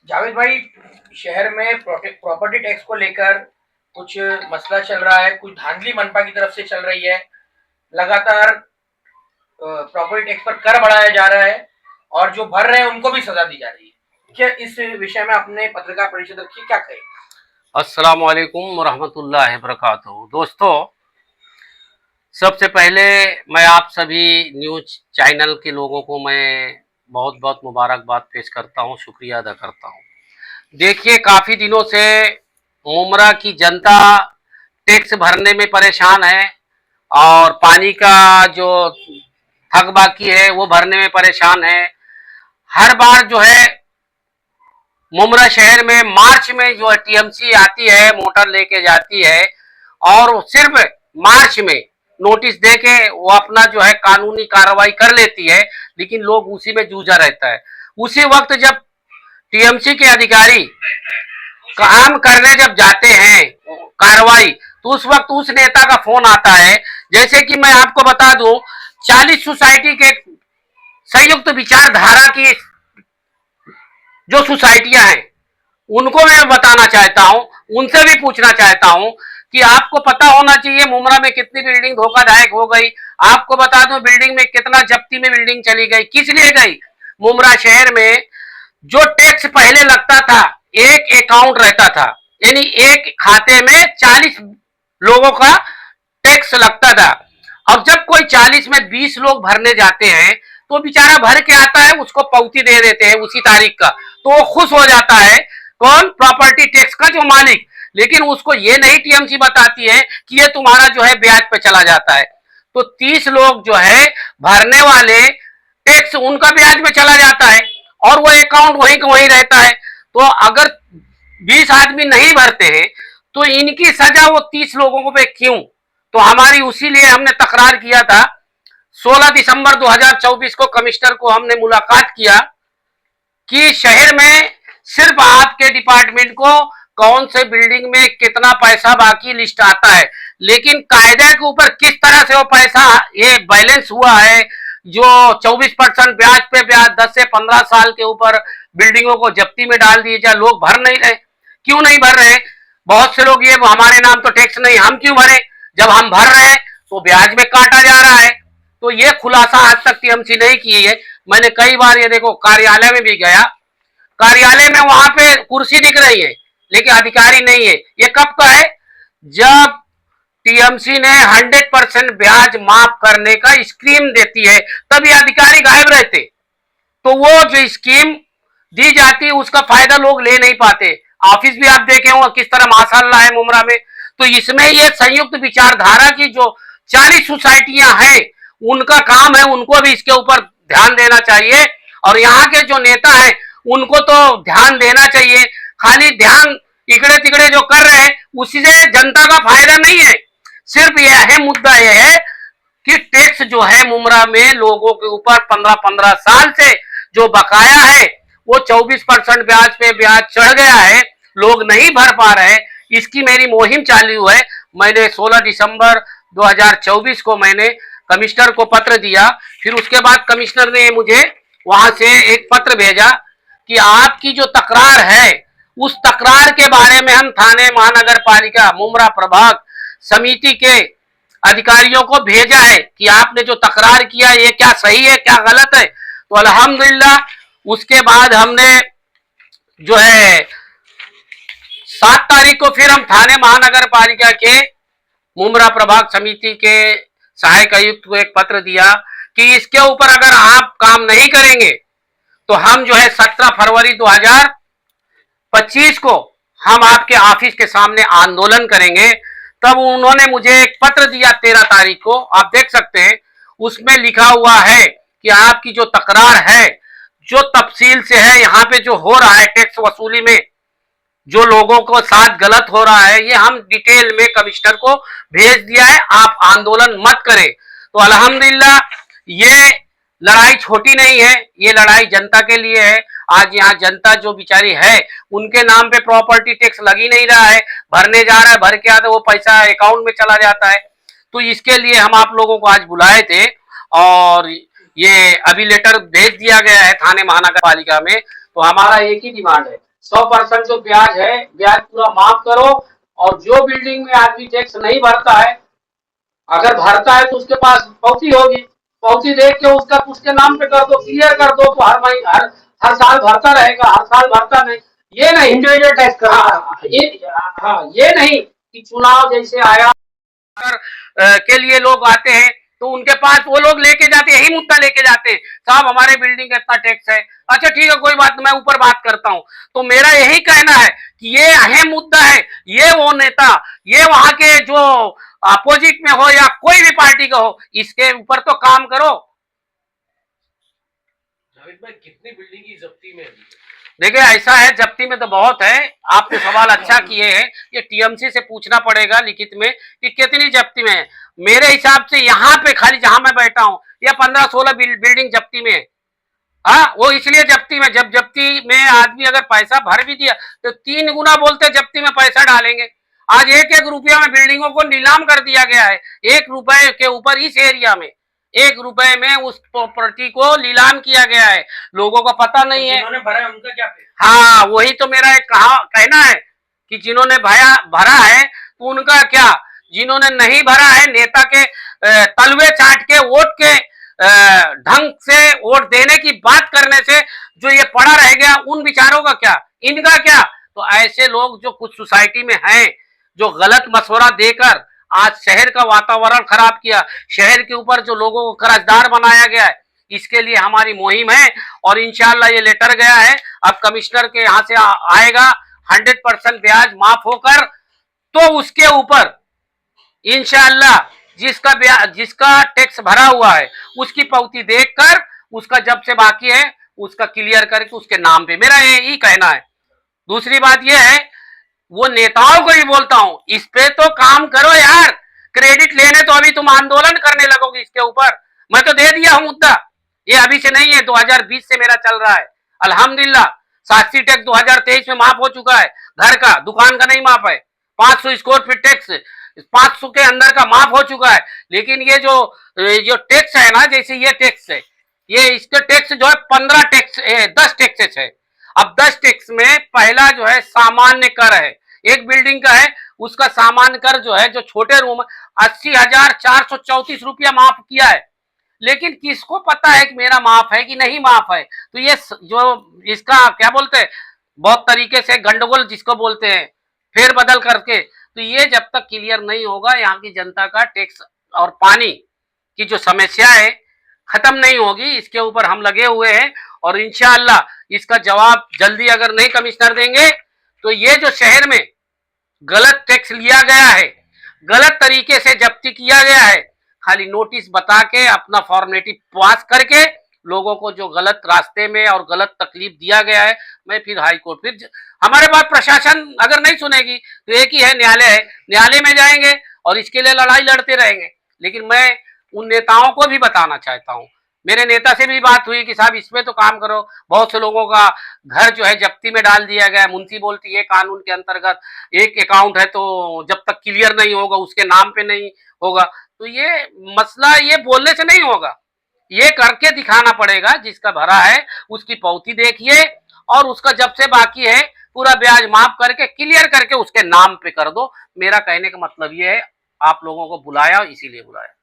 जावेद भाई, शहर में प्रॉपर्टी टैक्स को लेकर कुछ मसला चल रहा है, कुछ धांधली मनपा की तरफ से चल रही है। लगातार प्रॉपर्टी टैक्स पर कर बढ़ाया जा रहा है और जो भर रहे हैं उनको भी सजा दी जा रही है। क्या इस विषय में अपने पत्रकार परिषद रखी, क्या कहें? अस्सलाम वालेकुम रहमतुल्लाहि वबरकातुहू। दोस्तों, सबसे पहले मैं आप सभी न्यूज चैनल के लोगों को मैं बहुत बहुत मुबारकबाद पेश करता हूं, शुक्रिया अदा करता हूं। देखिए, काफ़ी दिनों से मुमरा की जनता टैक्स भरने में परेशान है और पानी का जो थक बाकी है वो भरने में परेशान है। हर बार जो है मुमरा शहर में मार्च में जो टीएमसी आती है, मोटर लेके जाती है और सिर्फ मार्च में नोटिस दे के वो अपना जो है कानूनी कार्रवाई कर लेती है, लेकिन लोग उसी में जूझा रहता है। उसी वक्त जब टीएमसी के अधिकारी काम करने जब जाते हैं कार्रवाई, तो उस वक्त उस नेता का फोन आता है। जैसे कि मैं आपको बता दूं, 40 सोसाइटी के संयुक्त विचारधारा की जो सोसाइटियां हैं उनको मैं बताना चाहता हूं, उनसे भी पूछना चाहता हूं कि आपको पता होना चाहिए मुमरा में कितनी बिल्डिंग धोखादायक हो गई। आपको बता दूं, बिल्डिंग में कितना जब्ती में बिल्डिंग चली गई, किस लिए गई। मुमरा शहर में जो टैक्स पहले लगता था, एक अकाउंट रहता था, यानी एक खाते में 40 लोगों का टैक्स लगता था। अब जब कोई 40 में 20 लोग भरने जाते हैं तो बेचारा भर के आता है, उसको पावती दे देते हैं उसी तारीख का, तो वो खुश हो जाता है। कौन? प्रॉपर्टी टैक्स का जो मालिक। लेकिन उसको ये नहीं टीएमसी बताती है कि ये तुम्हारा जो है ब्याज पे चला जाता है। तो 30 लोग जो है भरने वाले, टैक्स उनका ब्याज में चला जाता है और वो अकाउंट वहीं का वहीं रहता है। तो अगर 20 आदमी नहीं भरते हैं तो इनकी सजा वो 30 लोगों पे क्यों? तो हमारी उसी लिए हमने तकरार किया था। 16 दिसंबर 2024 को कमिश्नर को हमने मुलाकात किया कि शहर में सिर्फ आपके डिपार्टमेंट को कौन से बिल्डिंग में कितना पैसा बाकी लिस्ट आता है, लेकिन कायदे के ऊपर किस तरह से वो पैसा ये बैलेंस हुआ है। जो 24% ब्याज पे ब्याज 10 से 15 साल के ऊपर बिल्डिंगों को जब्ती में डाल दिए जाए, लोग भर नहीं रहे। क्यों नहीं भर रहे? बहुत से लोग ये हमारे नाम तो टैक्स नहीं, हम क्यों भरे? जब हम भर रहे हैं तो ब्याज में काटा जा रहा है। तो ये खुलासा आज तक टीएमसी नहीं की है। मैंने कई बार ये देखो कार्यालय में भी गया, कार्यालय में वहां पे कुर्सी दिख रही है लेकिन अधिकारी नहीं है। ये कब का है? जब टीएमसी ने 100% ब्याज माफ करने का स्कीम देती है तब ये अधिकारी गायब रहते। तो वो जो स्कीम दी जाती है उसका फायदा लोग ले नहीं पाते। ऑफिस भी आप देखे होंगे किस तरह माशाल्लाह है मुमरा में। तो इसमें ये संयुक्त विचारधारा की जो 40 सोसाइटियां हैं उनका काम है, उनको भी इसके ऊपर ध्यान देना चाहिए। और यहाँ के जो नेता हैं उनको तो ध्यान देना चाहिए। खाली ध्यान इकड़े तिकड़े जो कर रहे हैं उसी से जनता का फायदा नहीं है। सिर्फ यह है, मुद्दा यह है कि टैक्स जो है मुमरा में लोगों के ऊपर 15-15 साल से जो बकाया है वो 24% ब्याज पे ब्याज चढ़ गया है, लोग नहीं भर पा रहे। इसकी मेरी मुहिम चालू है। मैंने 16 दिसंबर 2024 को मैंने कमिश्नर को पत्र दिया। फिर उसके बाद कमिश्नर ने मुझे वहां से एक पत्र भेजा कि आपकी जो तकरार है उस तकरार के बारे में हम थाने महानगर पालिका मुमरा प्रभाग समिति के अधिकारियों को भेजा है कि आपने जो तकरार किया ये क्या सही है क्या गलत है। तो अल्हम्दुलिल्लाह उसके बाद हमने जो है 7 तारीख को फिर हम थाने महानगर पालिका के मुमरा प्रभाग समिति के सहायक आयुक्त को एक पत्र दिया कि इसके ऊपर अगर आप काम नहीं करेंगे तो हम जो है 17 फरवरी 2025 को हम आपके ऑफिस के सामने आंदोलन करेंगे। तब उन्होंने मुझे एक पत्र दिया 13 तारीख को, आप देख सकते हैं। उसमें लिखा हुआ है कि आपकी जो तकरार है, जो तफसील से है, यहाँ पे जो हो रहा है टैक्स वसूली में जो लोगों को साथ गलत हो रहा है, ये हम डिटेल में कमिश्नर को भेज दिया है, आप आंदोलन मत करें। तो अल्हम्दुलिल्लाह ये लड़ाई छोटी नहीं है, ये लड़ाई जनता के लिए है। आज यहाँ जनता जो बेचारी है उनके नाम पे प्रॉपर्टी टैक्स लग ही नहीं रहा है, भरने जा रहा है, भर के आता वो पैसा अकाउंट में चला जाता है। तो इसके लिए हम आप लोगों को आज बुलाए थे और ये अभी लेटर भेज दिया गया है थाने महानगर पालिका में। तो हमारा एक ही डिमांड है, 100% जो ब्याज है ब्याज पूरा माफ करो। और जो बिल्डिंग में आदमी टैक्स नहीं भरता है, अगर भरता है तो उसके पास पावती होगी, पावती देख के उसका उसके नाम पे कर दो, क्लियर कर दो, तो हर महीने हर साल भरता रहेगा। हर साल भरता नहीं, ये नहीं इंडिविजुअल टैक्स करो। ये नहीं कि चुनाव जैसे आया के लिए लोग आते हैं तो उनके पास वो लोग लेके जाते हैं, यही मुद्दा लेके जाते हैं, साहब हमारे बिल्डिंग का इतना टैक्स है, अच्छा ठीक है कोई बात, मैं ऊपर बात करता हूं। तो मेरा यही कहना है कि ये अहम मुद्दा है, ये वो नेता, ये वहां के जो अपोजिट में हो या कोई भी पार्टी का हो, इसके ऊपर तो काम करो। जावेद भाई, कितनी बिल्डिंग की जब्ती में अभी? देखिए ऐसा है, जब्ती में तो बहुत है। आपने सवाल अच्छा किए हैं, ये टीएमसी से पूछना पड़ेगा लिखित में कि कितनी जब्ती में है। मेरे हिसाब से यहाँ पे खाली जहां मैं बैठा हूँ या 15-16 बिल्डिंग जब्ती में है। हाँ, वो इसलिए जब्ती में, जब जब्ती में आदमी अगर पैसा भर भी दिया तो 3 गुना बोलते जब्ती में पैसा डालेंगे। आज 1-1 रुपया में बिल्डिंगों को नीलाम कर दिया गया है। 1 रुपए के ऊपर इस एरिया में 1 रुपए में उस प्रॉपर्टी को नीलाम किया गया है। लोगों को पता नहीं है। जिन्होंने भरा है उनका क्या फिर? हाँ, वही तो मेरा एक कहना है कि जिन्होंने भरा है तो उनका क्या, जिन्होंने नहीं भरा है नेता के तलवे चाट के वोट के ढंग से वोट देने की बात करने से जो ये पड़ा रह गया, उन विचारों का क्या, इनका क्या। तो ऐसे लोग जो कुछ सोसाइटी में हैं, जो गलत मशवरा देकर आज शहर का वातावरण खराब किया, शहर के ऊपर जो लोगों को कर्जदार बनाया गया है, इसके लिए हमारी मुहिम है। और इंशाल्लाह ये लेटर गया है, अब कमिश्नर के यहाँ से आएगा 100% ब्याज माफ होकर, तो उसके ऊपर इंशाल्लाह जिसका टैक्स भरा हुआ है उसकी पावती देखकर उसका जब से बाकी है उसका क्लियर करके उसके नाम पे, मेरा यही कहना है। दूसरी बात यह है, वो नेताओं को ही बोलता हूं, इस पे तो काम करो यार। क्रेडिट लेने तो अभी तुम आंदोलन करने लगोगे इसके ऊपर, मैं तो दे दिया हूं मुद्दा, ये अभी से नहीं है, 2020 से मेरा चल रहा है अल्हम्दुलिल्लाह। साक्षी टैक्स 2023 में माफ हो चुका है, घर का, दुकान का नहीं माफ है। 500 स्क्वायर फीट टैक्स 500 के अंदर का माफ हो चुका है। लेकिन ये जो टैक्स है ना, जैसे ये टैक्स है, ये इसके टैक्स जो है 15 टैक्स 10 टैक्सेस है। अब 10 टैक्स में पहला जो है सामान्य कर है, एक बिल्डिंग का है, उसका सामान्य कर जो है, जो छोटे रूम 80,434 रुपया माफ किया है। लेकिन किसको पता है कि मेरा माफ है कि नहीं माफ है। तो ये जो इसका क्या बोलते हैं, बहुत तरीके से गंडगोल जिसको बोलते हैं, फेर बदल करके, तो ये जब तक क्लियर नहीं होगा, यहाँ की जनता का टैक्स और पानी की जो समस्या है खत्म नहीं होगी। इसके ऊपर हम लगे हुए हैं और इंशाअल्लाह इसका जवाब जल्दी अगर नहीं कमिश्नर देंगे तो ये जो शहर में गलत टैक्स लिया गया है, गलत तरीके से जब्ती किया गया है, खाली नोटिस बता के अपना फॉर्मेलिटी पास करके लोगों को जो गलत रास्ते में और गलत तकलीफ दिया गया है, मैं फिर हाई कोर्ट, फिर हमारे पास प्रशासन अगर नहीं सुनेगी तो एक ही है, न्यायालय है, न्यायालय में जाएंगे और इसके लिए लड़ाई लड़ते रहेंगे। लेकिन मैं उन नेताओं को भी बताना चाहता हूँ, मेरे नेता से भी बात हुई कि साहब इसमें तो काम करो, बहुत से लोगों का घर जो है जब्ती में डाल दिया गया है। मुंशी बोलती है कानून के अंतर्गत एक अकाउंट है तो जब तक क्लियर नहीं होगा उसके नाम पे नहीं होगा। तो ये मसला ये बोलने से नहीं होगा, ये करके दिखाना पड़ेगा। जिसका भरा है उसकी पावती देखिए और उसका जब से बाकी है पूरा ब्याज माफ करके क्लियर करके उसके नाम पे कर दो। मेरा कहने का मतलब ये है, आप लोगों को बुलाया इसीलिए बुलाया।